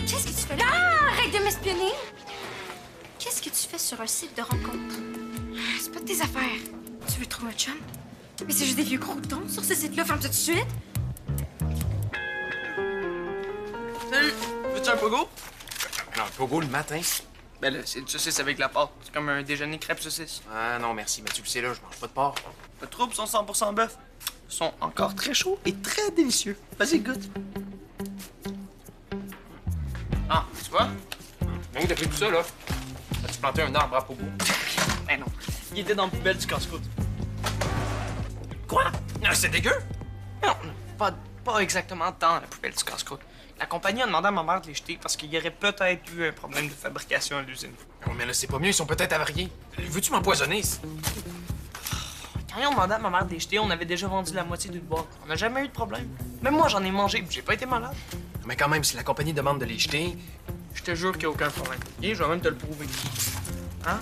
Qu'est-ce que tu fais là? Ah, arrête de m'espionner! Qu'est-ce que tu fais sur un site de rencontre? C'est pas de tes affaires. Tu veux trouver un chum? Mais c'est juste des vieux croutons sur ce site-là. Ferme-toi tout de suite. Salut! Veux-tu un pogo? Non, pogo le matin? Ben là, c'est une saucisse avec la pâte. C'est comme un déjeuner crêpe saucisse. Ah non, merci, mais tu le sais là, je mange pas de porc. Pas de trouble, sont 100% bœuf. Ils sont encore très chauds et très délicieux. Vas-y, goûte. Ah, tu vois? Rien t'as pris tout ça, là. As-tu planté un arbre à pogo? Ben non. Il était dans la poubelle du casse-croûte. Quoi? Non, c'est dégueu! Non, pas exactement dans la poubelle du casse-croûte. La compagnie a demandé à ma mère de les jeter parce qu'il y aurait peut-être eu un problème de fabrication à l'usine. Non, mais là, c'est pas mieux, ils sont peut-être avariés. Veux-tu m'empoisonner? Quand ils ont demandé à ma mère de les jeter, on avait déjà vendu la moitié d'une boîte. On n'a jamais eu de problème. Même moi, j'en ai mangé et j'ai pas été malade. Mais quand même, si la compagnie demande de les jeter... Je te jure qu'il n'y a aucun problème. Et je vais même te le prouver. Hein?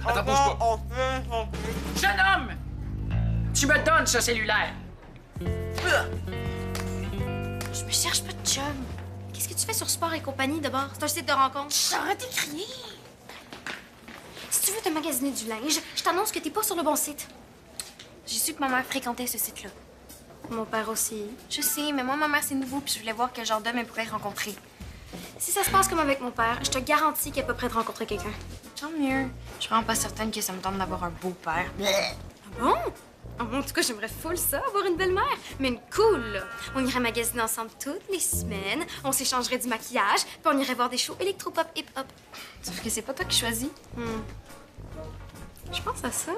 Attends, bouge pas. Jeune homme! Tu me donnes ce cellulaire! Je me cherche pas de chum. Qu'est-ce que tu fais sur Sport et compagnie, d'abord? C'est un site de rencontre. Arrête de crier! Si tu veux te magasiner du linge, je t'annonce que t'es pas sur le bon site. J'ai su que ma mère fréquentait ce site-là. Mon père aussi. Je sais, mais moi, ma mère, c'est nouveau, puis je voulais voir quel genre d'homme elle pourrait rencontrer. Si ça se passe comme avec mon père, je te garantis qu'elle est pas prête de rencontrer quelqu'un. Tant mieux. Je suis vraiment pas certaine que ça me tente d'avoir un beau-père. Ah bon? Ah bon, en tout cas, j'aimerais full ça, avoir une belle-mère. Mais une cool, là. On irait magasiner ensemble toutes les semaines, on s'échangerait du maquillage, puis on irait voir des shows électropop hip-hop. Sauf que c'est pas toi qui choisis. Je pense à ça.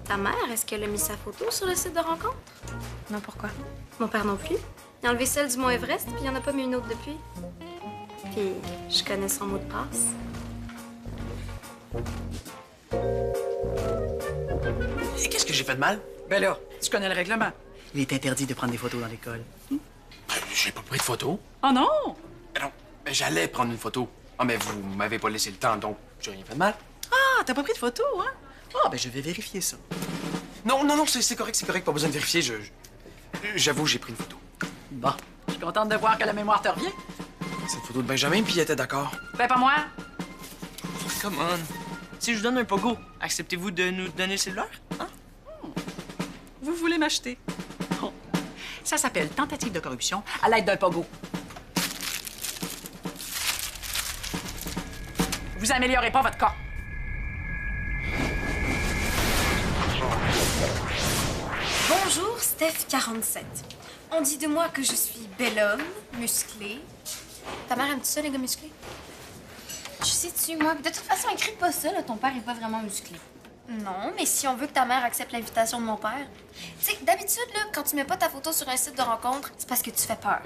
Ta mère, est-ce qu'elle a mis sa photo sur le site de rencontre? Non, pourquoi? Mon père non plus. Il a enlevé celle du Mont Everest, puis il en a pas mis une autre depuis. Puis, je connais son mot de passe. Et qu'est-ce que j'ai fait de mal? Ben là, tu connais le règlement. Il est interdit de prendre des photos dans l'école. J'ai pas pris de photo. Oh non! Non, mais j'allais prendre une photo. Ah, mais vous m'avez pas laissé le temps, donc j'ai rien fait de mal. Ah, t'as pas pris de photos, hein? Ah, ben je vais vérifier ça. Non, c'est correct, pas besoin de vérifier, j'avoue, j'ai pris une photo. Bon, je suis contente de voir que la mémoire te revient. C'est une photo de Benjamin, puis il était d'accord. Ben pas moi. Come on. Si je vous donne un pogo, acceptez-vous de nous donner le cellulaire? Hein? Vous voulez m'acheter? Oh. Ça s'appelle tentative de corruption à l'aide d'un pogo. Vous améliorez pas votre cas. Bonjour, Steph47. On dit de moi que je suis bel homme, musclé. Ta mère aime-tu ça, les gars musclés? Je sais-tu, moi. De toute façon, écris pas ça, là. Ton père est pas vraiment musclé. Non, mais si on veut que ta mère accepte l'invitation de mon père. Tu sais, d'habitude, là, quand tu mets pas ta photo sur un site de rencontre, c'est parce que tu fais peur.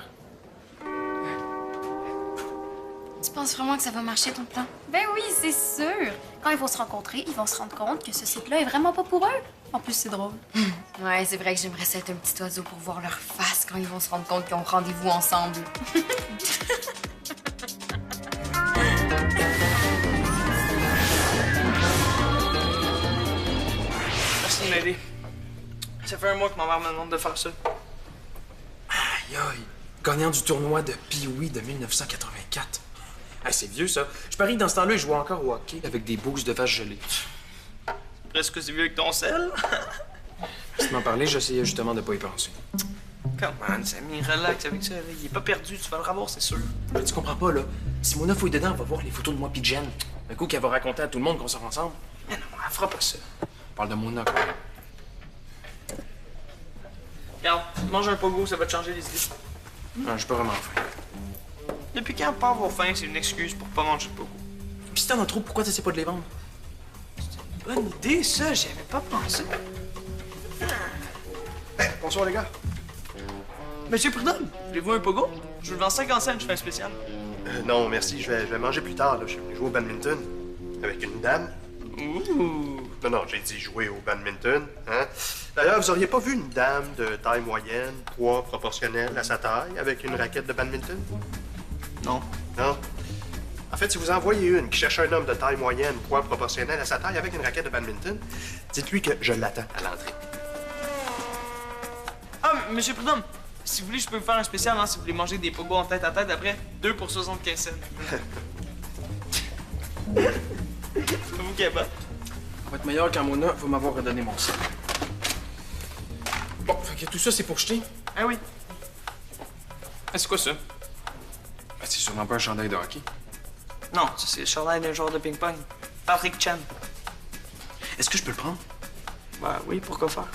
Tu penses vraiment que ça va marcher, ton plan? Ben oui, c'est sûr. Quand ils vont se rencontrer, ils vont se rendre compte que ce site-là est vraiment pas pour eux. En plus, c'est drôle. Ouais, c'est vrai que j'aimerais ça être un petit oiseau pour voir leur face quand ils vont se rendre compte qu'ils ont rendez-vous ensemble. Merci de m'aider. Ça fait un mois que ma mère me demande de faire ça. Aïe, aïe. Gagnant du tournoi de Pee-Wee de 1984. Ah, c'est vieux, ça. Je parie que dans ce temps-là, il jouait encore au hockey avec des bouses de vache gelées. Presque aussi vieux que ton sel. Si tu m'en parlais, j'essayais justement de pas y penser. Come on, Sammy, relax avec ça. Il est pas perdu, tu vas le revoir, c'est sûr. Mais tu comprends pas, là. Si Mona fouille dedans, on va voir les photos de moi pis de Jen. Un coup qu'elle va raconter à tout le monde qu'on sort ensemble. Mais non, elle fera pas ça. On parle de Mona, quand même. Regarde, mange un pogo, ça va te changer les idées. Non, j'ai pas vraiment faim. Depuis quand pas avoir faim, c'est une excuse pour pas manger de pogo? Pis si t'en as trop, pourquoi t'essaies pas de les vendre? Bonne idée, ça, j'y avais pas pensé. Bonsoir, les gars. Monsieur Prudhomme, voulez-vous un pogo? Je vous le vends 50 cents, je fais un spécial. Non, merci. Je vais manger plus tard. Là. Je suis venu jouer au badminton avec une dame. Ouh! Non, j'ai dit jouer au badminton. Hein? D'ailleurs, vous auriez pas vu une dame de taille moyenne, poids proportionnel à sa taille, avec une raquette de badminton? Non. Non? En fait, si vous en voyez une qui cherche un homme de taille moyenne, poids proportionnel à sa taille, avec une raquette de badminton, dites-lui que je l'attends à l'entrée. Ah, monsieur Prudhomme, si vous voulez, je peux vous faire un spécial, hein, si vous voulez manger des pogos en tête à tête après, 2 pour 75 cents. Vous Keba. Ça va être meilleur quand Mona va m'avoir redonné mon sac. Bon, fait que tout ça, c'est pour jeter. Ah oui. Ah, c'est quoi ça? Ah, c'est sûrement pas un chandail de hockey. Non, ça c'est le chandail d'un joueur de ping-pong. Patrick Chan. Est-ce que je peux le prendre? Bah oui, pourquoi faire?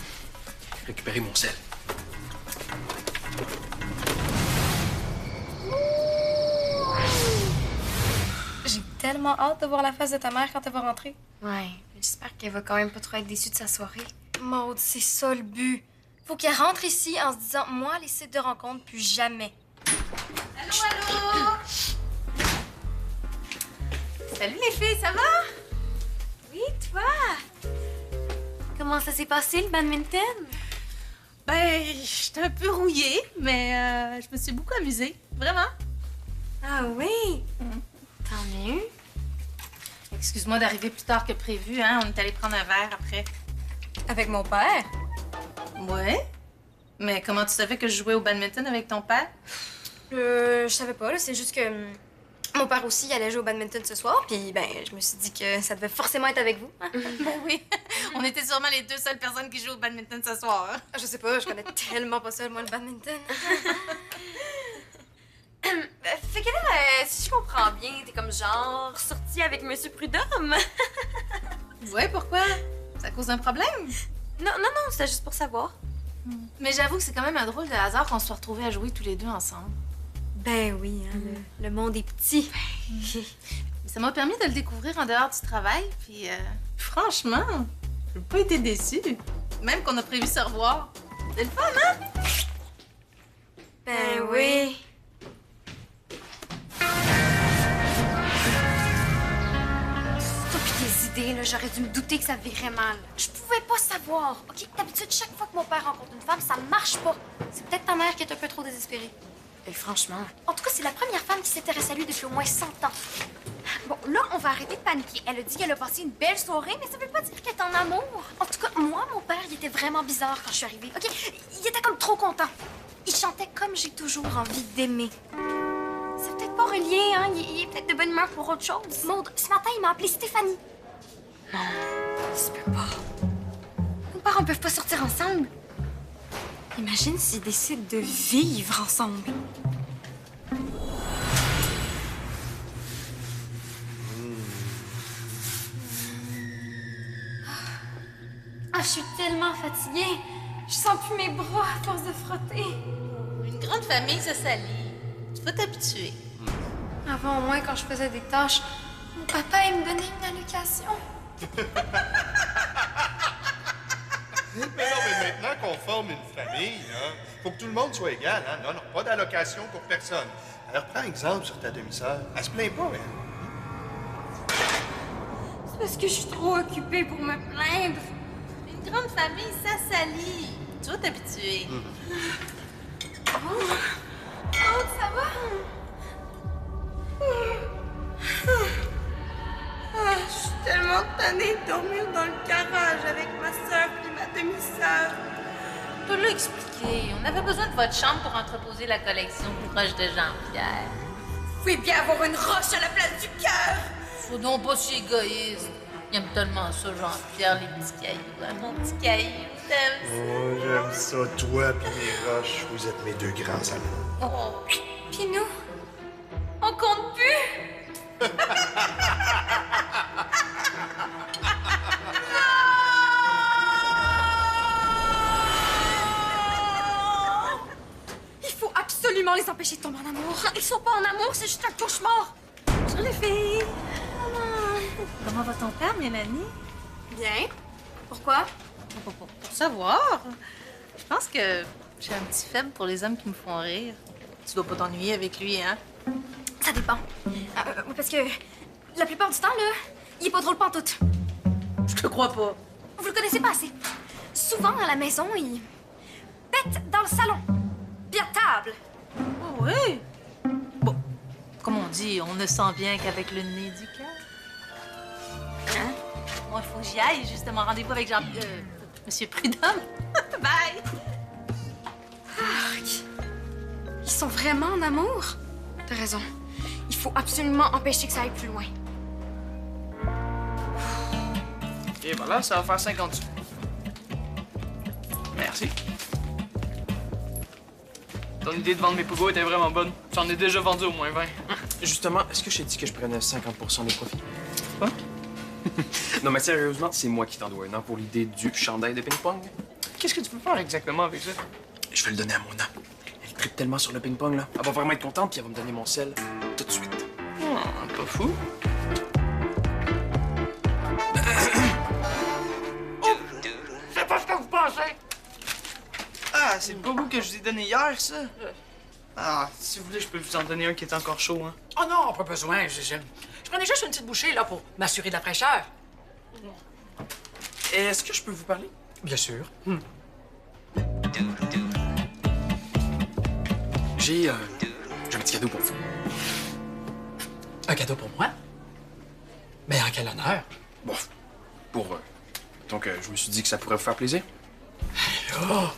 Récupérer mon sel. J'ai tellement hâte de voir la face de ta mère quand elle va rentrer. Ouais, j'espère qu'elle va quand même pas trop être déçue de sa soirée. Maude, c'est ça le but. Faut qu'elle rentre ici en se disant, moi, les sites de rencontres, plus jamais. Allô? Salut les filles, ça va? Oui, toi? Comment ça s'est passé le badminton? Ben, j'étais un peu rouillée, mais je me suis beaucoup amusée. Vraiment. Ah oui? Tant mieux. Excuse-moi d'arriver plus tard que prévu, hein. On est allé prendre un verre après. Avec mon père? Ouais. Mais comment tu savais que je jouais au badminton avec ton père? Je savais pas, là. C'est juste que mon père aussi, il allait jouer au badminton ce soir. Puis, ben, je me suis dit que ça devait forcément être avec vous. Hein? Ben oui. On était sûrement les deux seules personnes qui jouent au badminton ce soir. Hein? Je sais pas, je connais tellement pas ça, moi, le badminton. Fait que là, si je comprends bien, t'es comme genre sortie avec Monsieur Prudhomme. Ouais, pourquoi? Ça cause un problème? Non, c'était juste pour savoir. Mais j'avoue que c'est quand même un drôle de hasard qu'on se soit retrouvés à jouer tous les deux ensemble. Ben oui, hein, le monde est petit. Ça m'a permis de le découvrir en dehors du travail, puis franchement, j'ai pas été déçue. Même qu'on a prévu se revoir. C'est le fun, hein? Ben oui. Toi pis tes idées, là, j'aurais dû me douter que ça virait mal. Je pouvais pas savoir. OK, d'habitude, chaque fois que mon père rencontre une femme, ça marche pas. C'est peut-être ta mère qui est un peu trop désespérée. Et franchement. En tout cas, c'est la première femme qui s'intéresse à lui depuis au moins 100 ans. Bon, là, on va arrêter de paniquer. Elle a dit qu'elle a passé une belle soirée, mais ça veut pas dire qu'elle est en amour. En tout cas, moi, mon père, il était vraiment bizarre quand je suis arrivée. OK, il était comme trop content. Il chantait comme j'ai toujours envie d'aimer. C'est peut-être pas relié, hein? Il est peut-être de bonne humeur pour autre chose. Maude, ce matin, il m'a appelé Stéphanie. Non, ça se peut pas. Nos parents peuvent pas sortir ensemble. Imagine s'ils décident de vivre ensemble. Ah, je suis tellement fatiguée. Je sens plus mes bras à force de frotter. Une grande famille, ça s'allie. Tu vas t'habituer. Avant, au moins, quand je faisais des tâches, mon papa, il me donnait une allocation. Mais non, mais maintenant qu'on forme une famille, hein, faut que tout le monde soit égal, hein? Non, pas d'allocation pour personne. Alors, prends exemple sur ta demi-sœur. Elle se plaint pas, elle. C'est parce que je suis trop occupée pour me plaindre. Une grande famille, ça s'allie. Tu vas t'habituer. Oh, ça va? Je suis tellement tannée de dormir dans le garage avec ma sœur et ma demi-sœur. On peut l'expliquer. On avait besoin de votre chambre pour entreposer la collection plus proche de Jean-Pierre. Vous pouvez bien avoir une roche à la place du cœur. Faut donc pas si égoïste. Il aime tellement ça, Jean-Pierre, les petits cailloux. Hein, mon petit caillou, t'aimes ça? Oh, j'aime ça, toi puis mes roches. Vous êtes mes deux grands amours. Oh. Puis nous, on compte plus. Il faut absolument les empêcher de tomber en amour. Ils sont pas en amour, c'est juste un cauchemar. Bonjour les filles. Comment va ton père, Mélanie? Bien. Pourquoi? Pour savoir. Je pense que j'ai un petit faible pour les hommes qui me font rire. Tu dois pas t'ennuyer avec lui, hein? Ça dépend. Parce que la plupart du temps, là, il est pas drôle pantoute. Je te crois pas. Vous le connaissez pas assez. Souvent, à la maison, il pète dans le salon. Puis à table. Oh oui? Bon, comme on dit, on ne sent bien qu'avec le nez du cœur. Hein? Moi, il faut que j'y aille, justement. Rendez-vous avec Monsieur Prudhomme. Bye! Arc. Ils sont vraiment en amour? T'as raison. Il faut absolument empêcher que ça aille plus loin. Et voilà, ça va faire 50 sous. Merci. Ton idée de vendre mes pogos était vraiment bonne. J'en ai déjà vendu au moins 20. Justement, est-ce que je t'ai dit que je prenais 50% des profits? Quoi? Non, mais sérieusement, c'est moi qui t'en dois un an pour l'idée du chandail de ping-pong. Qu'est-ce que tu veux faire exactement avec ça? Je vais le donner à Mona. Elle tripe tellement sur le ping-pong, là. Elle va vraiment être contente, puis elle va me donner mon sel tout de suite. Oh, pas fou. C'est pas ce que vous pensez! Ah, c'est le pogo que je vous ai donné hier, ça? Ah, si vous voulez, je peux vous en donner un qui est encore chaud, hein. Oh non, pas besoin. Je prenais juste une petite bouchée, là, pour m'assurer de la fraîcheur. Est-ce que je peux vous parler? Bien sûr. J'ai un petit cadeau pour vous. Un cadeau pour moi? Mais en quel honneur? Bon, pour... donc, je me suis dit que ça pourrait vous faire plaisir. Oh!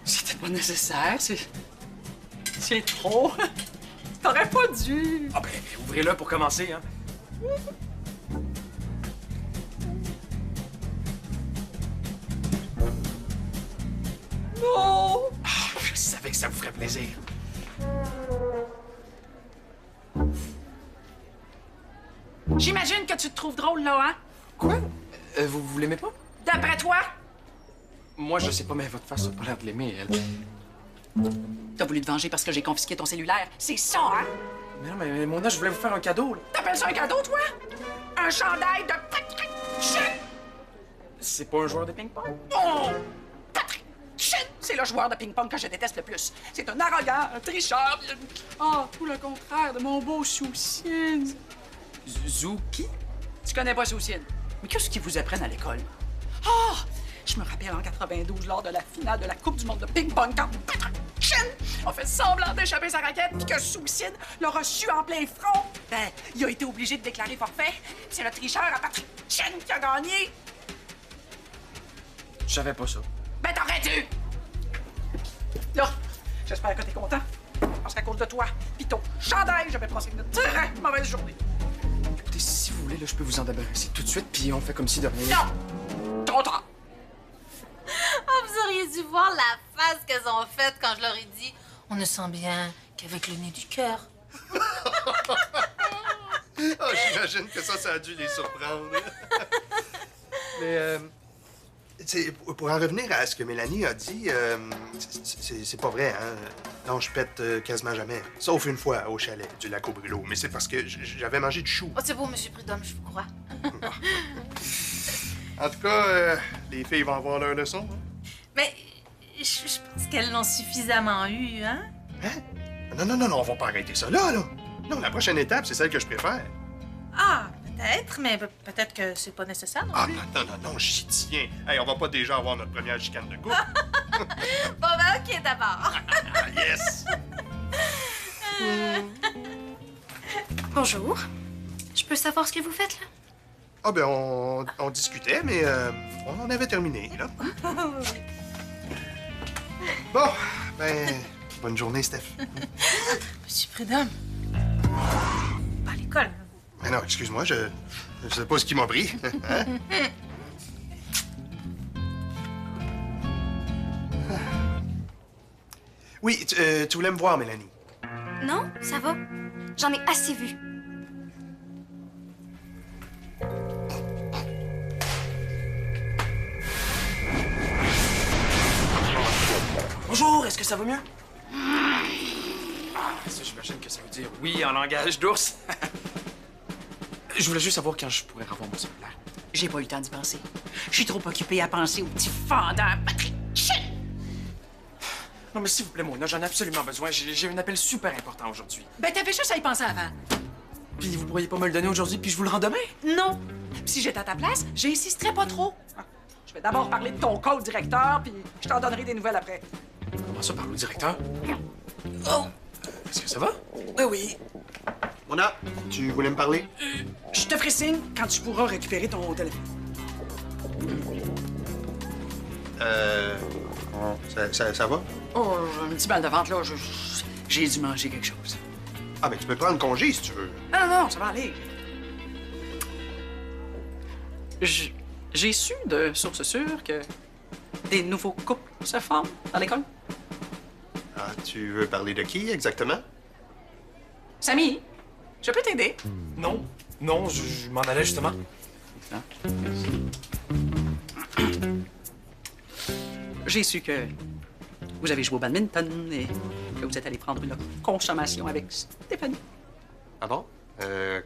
C'était pas nécessaire, c'est trop. T'aurais pas dû. Ah ben, ouvrez-le pour commencer, hein. Non! Ah, je savais que ça vous ferait plaisir. J'imagine que tu te trouves drôle, là, hein? Quoi? Vous l'aimez pas? D'après toi? Moi, je sais pas, mais votre face a pas l'air de l'aimer, elle. T'as voulu te venger parce que j'ai confisqué ton cellulaire. C'est ça, hein? Mais non, mais Mona, je voulais vous faire un cadeau, là. T'appelles ça un cadeau, toi? Un chandail de Patrick Chen? C'est pas un joueur de ping-pong? Oh! Patrick Chen, c'est le joueur de ping-pong que je déteste le plus. C'est un arrogant, un tricheur. Oh, tout le contraire de mon beau Soucienne. Zuki? Tu connais pas Soucienne? Mais qu'est-ce qu'ils vous apprennent à l'école? Oh! Je me rappelle en 92, lors de la finale de la Coupe du monde de ping-pong, quand Patrick Chen a fait semblant d'échapper sa raquette, puis que Soucienne l'a reçu en plein front. Ben, il a été obligé de déclarer forfait. C'est le tricheur à Patrick Chen qui a gagné. Je savais pas ça. Ben, t'aurais dû! Là, j'espère que t'es content. Parce qu'à cause de toi, pis ton chandail, je vais passer une très mauvaise journée. Écoutez, si vous voulez, là, je peux vous en débarrasser tout de suite, puis on fait comme si de rien... Non! Trop tard! Oh, vous auriez dû voir la face qu'elles ont faite quand je leur ai dit « On ne sent bien qu'avec le nez du cœur. » Ah, j'imagine que ça a dû les surprendre. Mais, pour en revenir à ce que Mélanie a dit, c'est pas vrai, hein? Non, je pète quasiment jamais. Sauf une fois au chalet du lac au brûlot. Mais c'est parce que j'avais mangé du chou. Oh, c'est beau, Monsieur Prudhomme, je vous crois. En tout cas, les filles vont avoir leur leçon. Hein? Mais je pense qu'elles l'ont suffisamment eu, hein? Hein? Non, on va pas arrêter ça là. Non, la prochaine étape, c'est celle que je préfère. Ah, peut-être, mais peut-être que c'est pas nécessaire non Ah, plus. non, j'y tiens. Hey, on va pas déjà avoir notre première chicane de couple. Bon, ben, OK, d'abord. Ah, yes! Bonjour. Je peux savoir ce que vous faites, là? Ah, ben, on discutait, mais on en avait terminé, là. Bon, ben, bonne journée, Steph. Monsieur Prudhomme. Pas à l'école. Mais non, excuse-moi, je sais pas ce qui m'a pris. Hein? Oui, tu voulais me voir, Mélanie. Non, ça va. J'en ai assez vu. Bonjour, est-ce que ça va mieux? Ah, ça, j'imagine que ça veut dire oui en langage d'ours. Je voulais juste savoir quand je pourrais revoir mon cellulaire. J'ai pas eu le temps d'y penser. Je suis trop occupée à penser au petit fendant Patrick Chen. Non, mais s'il vous plaît, Mona, j'en ai absolument besoin. J'ai un appel super important aujourd'hui. Ben, t'avais juste à y penser avant. Puis vous pourriez pas me le donner aujourd'hui, puis je vous le rends demain? Non. Si j'étais à ta place, j'insisterais pas trop. Je vais d'abord parler de ton code directeur, puis je t'en donnerai des nouvelles après. Comment ça, parle au directeur? Oh! Est-ce que ça va? Oui. Mona, tu voulais me parler? Je te ferai signe quand tu pourras récupérer ton téléphone. Ça va? Oh, j'ai un petit mal de ventre, là. J'ai dû manger quelque chose. Ah, ben tu peux prendre congé si tu veux. Non, ça va aller. J'ai su de sources sûres que des nouveaux couples se forment dans l'école. Ah, tu veux parler de qui exactement? Samy, je peux t'aider? Non. Non, je m'en allais justement. J'ai su que vous avez joué au badminton et que vous êtes allé prendre une consommation avec Stéphanie. Ah bon?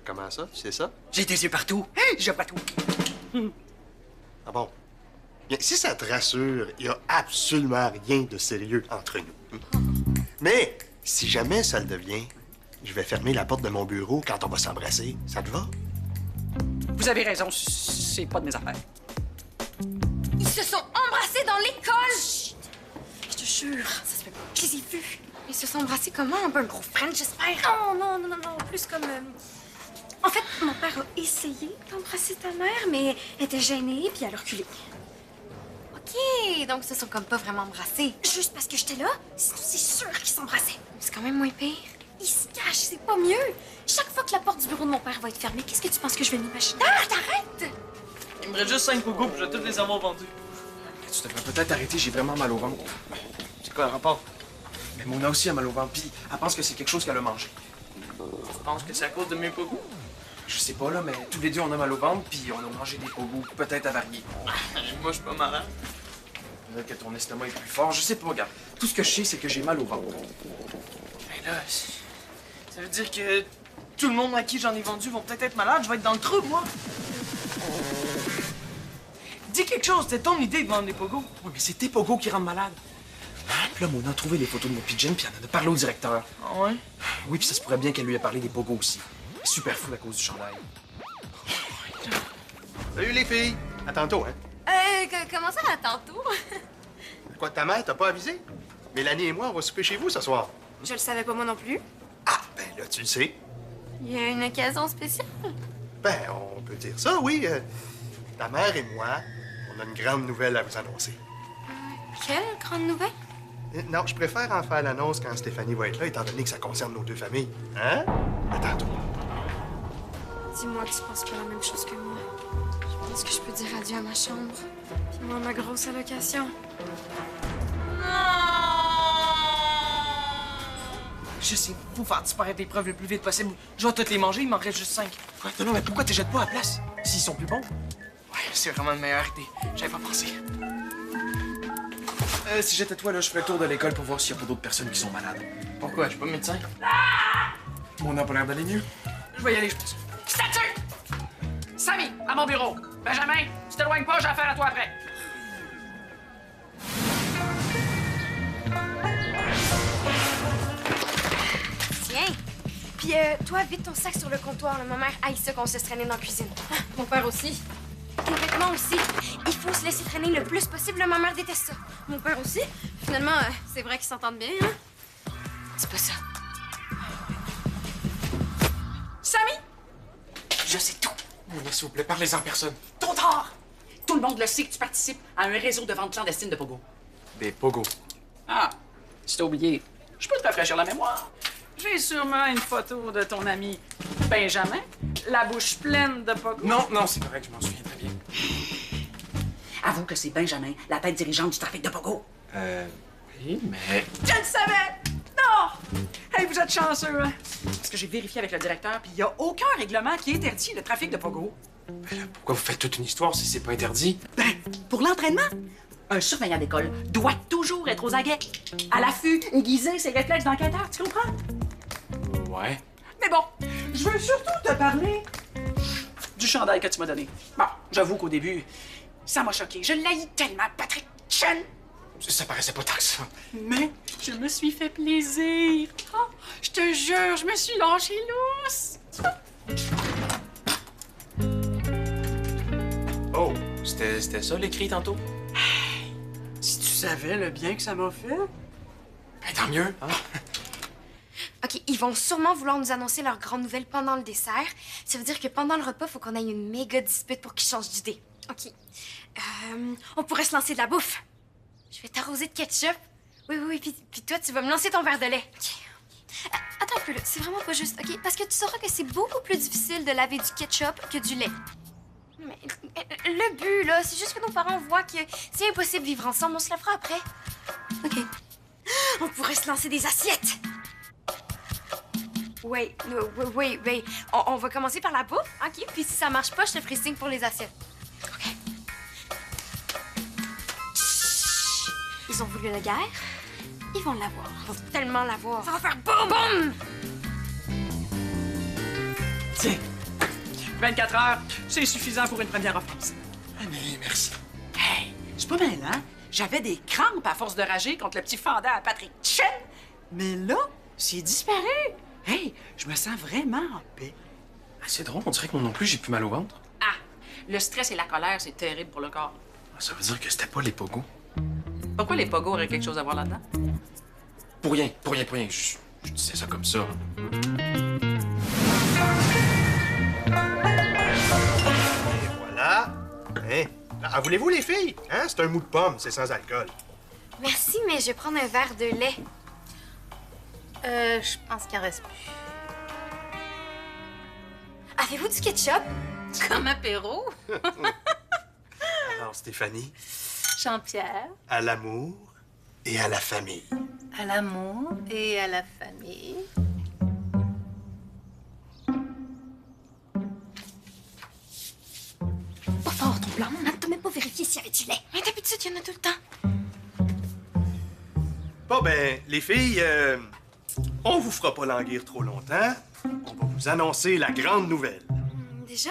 Comment ça? Tu sais ça? J'ai des yeux partout. Je vois tout. Ah bon? Bien, si ça te rassure, il n'y a absolument rien de sérieux entre nous. Mais si jamais ça le devient, je vais fermer la porte de mon bureau quand on va s'embrasser. Ça te va? Vous avez raison, c'est pas de mes affaires. Ils se sont embrassés dans l'école! Chut! Je te jure, ça se fait pas. Je les ai vus. Ils se sont embrassés comment? Un peu un gros friend, j'espère? Non, plus comme... En fait, mon père a essayé d'embrasser ta mère, mais elle était gênée, puis elle a reculé. OK, donc ils se sont comme pas vraiment embrassés. Juste parce que j'étais là, sinon c'est sûr qu'ils s'embrassaient. C'est quand même moins pire. Ils se cachent, c'est pas mieux. Chaque fois que la porte du bureau de mon père va être fermée, qu'est-ce que tu penses que je vais m'imaginer? Ah, t'arrêtes! Il me reste juste 5 pogos, puis je vais tous les avoir vendus. Tu devrais peut-être arrêter, j'ai vraiment mal au ventre. C'est quoi le rapport? Mais Mona aussi a mal au ventre, puis elle pense que c'est quelque chose qu'elle a mangé. Je pense que c'est à cause de mes pogos. Je sais pas, là, mais tous les deux, on a mal au ventre, puis on a mangé des pogos, peut-être avariés. Moi, je suis pas malade. Peut-être que ton estomac est plus fort, je sais pas, regarde. Tout ce que je sais, c'est que j'ai mal au ventre. Mais là, ça veut dire que tout le monde à qui j'en ai vendu vont peut-être être malades. Je vais être dans le trou, moi. Dis quelque chose, c'était ton idée de vendre des pogos. Oui, mais c'est tes pogos qui rendent malade. Puis là, Mona a trouvé les photos de mon pigeon, puis elle en a parlé au directeur. Ah ouais? Oui, puis ça se pourrait bien qu'elle lui ait parlé des pogos aussi. Super fou à cause du chandail. Salut les filles! À tantôt, hein? Comment ça, à tantôt? Quoi, ta mère t'a pas avisé? Mélanie et moi, on va souper chez vous ce soir. Je le savais pas moi non plus. Ah, ben là, tu le sais. Il y a une occasion spéciale. Ben, on peut dire ça, oui. Ta mère et moi, on a une grande nouvelle à vous annoncer. Quelle grande nouvelle? Non, je préfère en faire l'annonce quand Stéphanie va être là, étant donné que ça concerne nos deux familles. Hein? À tantôt. Dis-moi que tu penses pas la même chose que moi. Je pense que je peux dire adieu à ma chambre. Puis moi, ma grosse allocation. Je sais, faut faire disparaître les preuves le plus vite possible. Je vais toutes les manger, il m'en reste juste 5. Quoi? Non, mais pourquoi tu jettes pas à la place? S'ils sont plus bons. Ouais, c'est vraiment une meilleure idée. J'avais pas pensé. Si j'étais toi, là, je ferais le tour de l'école pour voir s'il y a pas d'autres personnes qui sont malades. Pourquoi? Je suis pas médecin. Mona a pas l'air d'aller mieux. Je vais y aller, je pense. Statue! Samy, à mon bureau. Benjamin, tu t'éloignes pas, j'ai affaire à toi après. Tiens. Puis toi, vide ton sac sur le comptoir. Là. Ma mère haït ça qu'on se laisse traîner dans la cuisine. Mon père aussi. Tes vêtements aussi. Il faut se laisser traîner le plus possible. Ma mère déteste ça. Mon père aussi. Finalement, c'est vrai qu'ils s'entendent bien, hein? C'est pas ça. Samy? Je sais tout. Mona, s'il vous plaît, parlez en personne. Trop tard! Tout le monde le sait que tu participes à un réseau de vente clandestine de pogo. Des pogos. Ah, tu t'as oublié. Je peux te rafraîchir la mémoire. J'ai sûrement une photo de ton ami Benjamin, la bouche pleine de pogo. Non, c'est correct, je m'en souviens très bien. Avoue que c'est Benjamin, la tête dirigeante du trafic de pogo. Oui, mais... Je le savais! Non! Hey, vous êtes chanceux, hein? Parce que j'ai vérifié avec le directeur, puis il n'y a aucun règlement qui interdit le trafic de pogo. Mais là, pourquoi vous faites toute une histoire si c'est pas interdit? Ben, pour l'entraînement, un surveillant d'école doit toujours être aux aguets, à l'affût, aiguiser ses réflexes d'enquêteur, tu comprends? Ouais. Mais bon, je veux surtout te parler du chandail que tu m'as donné. Bon, J'avoue qu'au début, ça m'a choqué. Je l'haïs tellement, Patrick Chen. Ça paraissait pas tant que ça. Mais je me suis fait plaisir. Oh, je te jure, je me suis lâché lousse. Oh, c'était ça l'écrit tantôt? Si tu savais le bien que ça m'a fait. Ben, tant mieux, hein? OK, ils vont sûrement vouloir nous annoncer leur grande nouvelle pendant le dessert. Ça veut dire que pendant le repas, faut qu'on ait une méga dispute pour qu'ils changent d'idée. OK. On pourrait se lancer de la bouffe. Je vais t'arroser de ketchup. Oui, puis toi, tu vas me lancer ton verre de lait. OK. Attends un peu, là. C'est vraiment pas juste, OK? Parce que tu sauras que c'est beaucoup plus difficile de laver du ketchup que du lait. Mais le but, là, c'est juste que nos parents voient que c'est impossible de vivre ensemble. On se la fera après. OK. On pourrait se lancer des assiettes. Oui. On va commencer par la bouffe, OK? Puis si ça marche pas, je te ferai signe pour les assiettes. OK. Chut. Ils ont voulu la guerre. Ils vont l'avoir. Ils vont tellement l'avoir. Ça va faire boum, boum! Tiens, 24 heures, c'est suffisant pour une première offense. Ah, mais merci. Hey, c'est pas mal, hein? J'avais des crampes à force de rager contre le petit fendant à Patrick Chen. Mais là, c'est disparu. Hey, je me sens vraiment en paix. Ah, c'est drôle, on dirait que moi non plus, j'ai plus mal au ventre. Ah, le stress et la colère, c'est terrible pour le corps. Ah, ça veut dire que c'était pas les pogos. Pourquoi les pogos auraient quelque chose à voir là-dedans? Pour rien. Je disais ça comme ça. Et voilà. Hein? Ah, voulez-vous, les filles? Hein? C'est un mou de pomme, c'est sans alcool. Merci, mais je vais prendre un verre de lait. Je pense qu'il en reste plus. Avez-vous du ketchup? Comme apéro. Alors, Stéphanie, Jean-Pierre, à l'amour et à la famille. à l'amour et à la famille. Pas fort, ton blanc. T'as même pas vérifié s'il y avait du lait. Mais d'habitude, il y en a tout le temps. Bon, ben, les filles, on vous fera pas languir trop longtemps. On va vous annoncer la grande nouvelle. Déjà?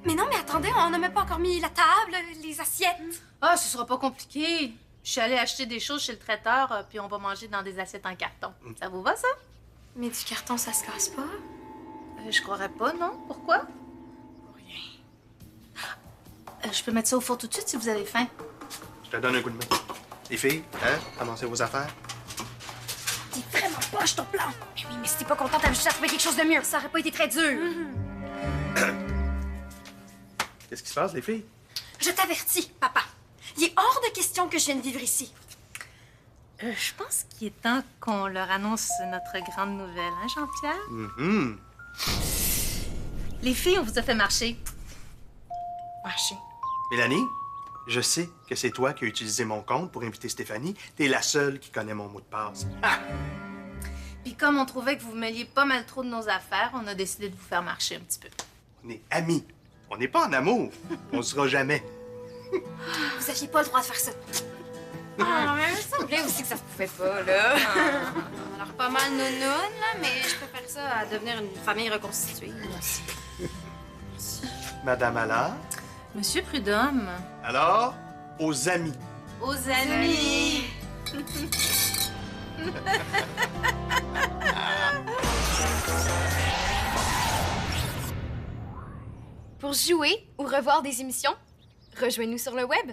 Mais non, mais attendez, on n'a même pas encore mis la table, les assiettes. Ah, ce sera pas compliqué. Je suis allée acheter des choses chez le traiteur, puis on va manger dans des assiettes en carton. Ça vous va, ça? Mais du carton, ça se casse pas. Je croirais pas, non? Pourquoi? Rien. Je peux mettre ça au four tout de suite si vous avez faim. Je te donne un coup de main. Les filles, hein? Commencez vos affaires. T'es vraiment poche, ton plan. Mais oui, mais si t'es pas contente, t'avais juste à trouver quelque chose de mieux. Ça aurait pas été très dur. Qu'est-ce qui se passe, les filles? Je t'avertis, papa. Il est hors de question que je vienne vivre ici. Je pense qu'il est temps qu'on leur annonce notre grande nouvelle, hein, Jean-Pierre? Mm-hmm. Les filles, on vous a fait marcher. Marcher. Mélanie, je sais que c'est toi qui as utilisé mon compte pour inviter Stéphanie. T'es la seule qui connaît mon mot de passe. Ah! Puis comme on trouvait que vous mêliez pas mal trop de nos affaires, on a décidé de vous faire marcher un petit peu. On est amis. On n'est pas en amour. On ne sera jamais. Vous aviez pas le droit de faire ça. Ah, mais il me semblait aussi que ça se pouvait pas, là. Alors, pas mal nounoun, là, mais je préfère ça à devenir une famille reconstituée. Madame Allard. Monsieur Prudhomme. Alors, aux amis. Aux amis. Pour jouer ou revoir des émissions, rejoignez-nous sur le web.